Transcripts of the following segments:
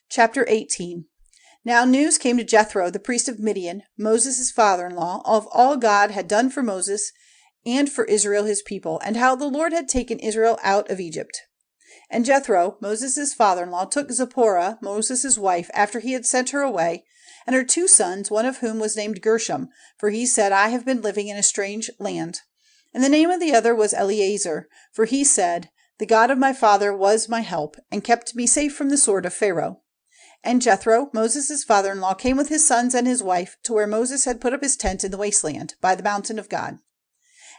Chapter 18. Now news came to Jethro, the priest of Midian, Moses' father-in-law, of all God had done for Moses and for Israel his people, and how the Lord had taken Israel out of Egypt. And Jethro, Moses' father-in-law, took Zipporah, Moses' wife, after he had sent her away, and her 2 sons, one of whom was named Gershom, for he said, I have been living in a strange land. And the name of the other was Eleazar, for he said, The God of my father was my help, and kept me safe from the sword of Pharaoh. And Jethro, Moses' father-in-law, came with his sons and his wife to where Moses had put up his tent in the wasteland, by the mountain of God.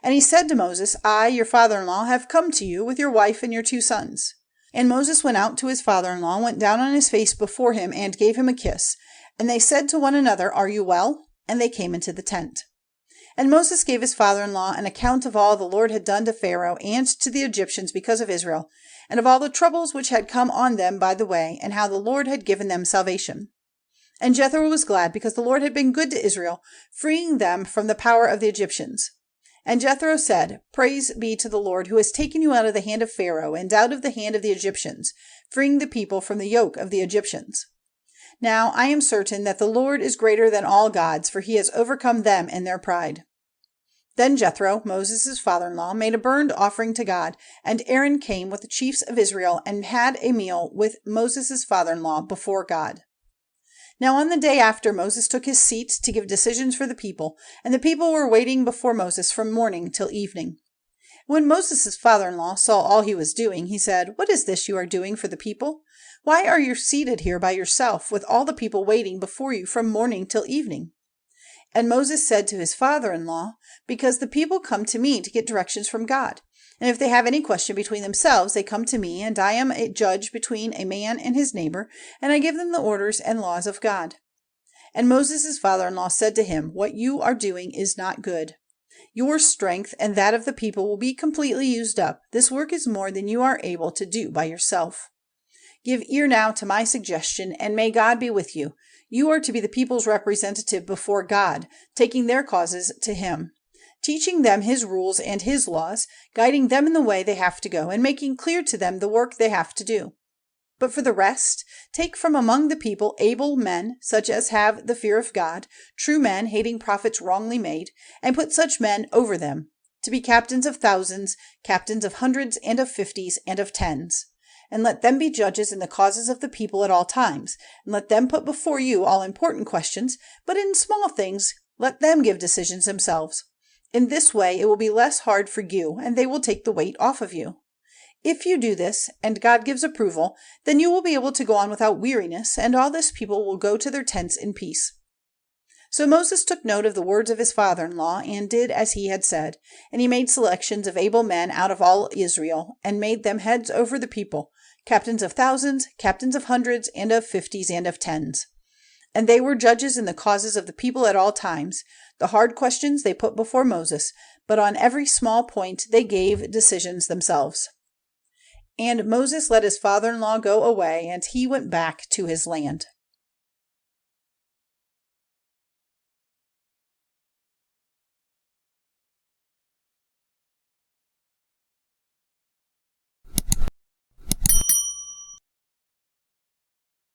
And he said to Moses, I, your father-in-law, have come to you with your wife and your 2 sons. And Moses went out to his father-in-law, went down on his face before him, and gave him a kiss. And they said to one another, Are you well? And they came into the tent. And Moses gave his father-in-law an account of all the Lord had done to Pharaoh and to the Egyptians because of Israel, and of all the troubles which had come on them by the way, and how the Lord had given them salvation. And Jethro was glad, because the Lord had been good to Israel, freeing them from the power of the Egyptians. And Jethro said, Praise be to the Lord, who has taken you out of the hand of Pharaoh, and out of the hand of the Egyptians, freeing the people from the yoke of the Egyptians. Now I am certain that the Lord is greater than all gods, for he has overcome them in their pride. Then Jethro, Moses' father-in-law, made a burnt offering to God, and Aaron came with the chiefs of Israel and had a meal with Moses' father-in-law before God. Now on the day after, Moses took his seat to give decisions for the people, and the people were waiting before Moses from morning till evening. When Moses' father-in-law saw all he was doing, he said, What is this you are doing for the people? Why are you seated here by yourself, with all the people waiting before you from morning till evening? And Moses said to his father-in-law, Because the people come to me to get directions from God. And if they have any question between themselves, they come to me, and I am a judge between a man and his neighbor, and I give them the orders and laws of God. And Moses' father-in-law said to him, What you are doing is not good. Your strength and that of the people will be completely used up. This work is more than you are able to do by yourself. Give ear now to my suggestion, and may God be with you. You are to be the people's representative before God, taking their causes to him, teaching them his rules and his laws, guiding them in the way they have to go, and making clear to them the work they have to do. But for the rest, take from among the people able men, such as have the fear of God, true men, hating prophets wrongly made, and put such men over them, to be captains of thousands, captains of hundreds, and of 50s, and of 10s. And let them be judges in the causes of the people at all times, and let them put before you all important questions, but in small things let them give decisions themselves. In this way it will be less hard for you, and they will take the weight off of you. If you do this, and God gives approval, then you will be able to go on without weariness, and all this people will go to their tents in peace. So Moses took note of the words of his father-in-law, and did as he had said, and he made selections of able men out of all Israel, and made them heads over the people, captains of thousands, captains of hundreds, and of 50s, and of 10s. And they were judges in the causes of the people at all times. The hard questions they put before Moses, but on every small point they gave decisions themselves. And Moses let his father-in-law go away, and he went back to his land.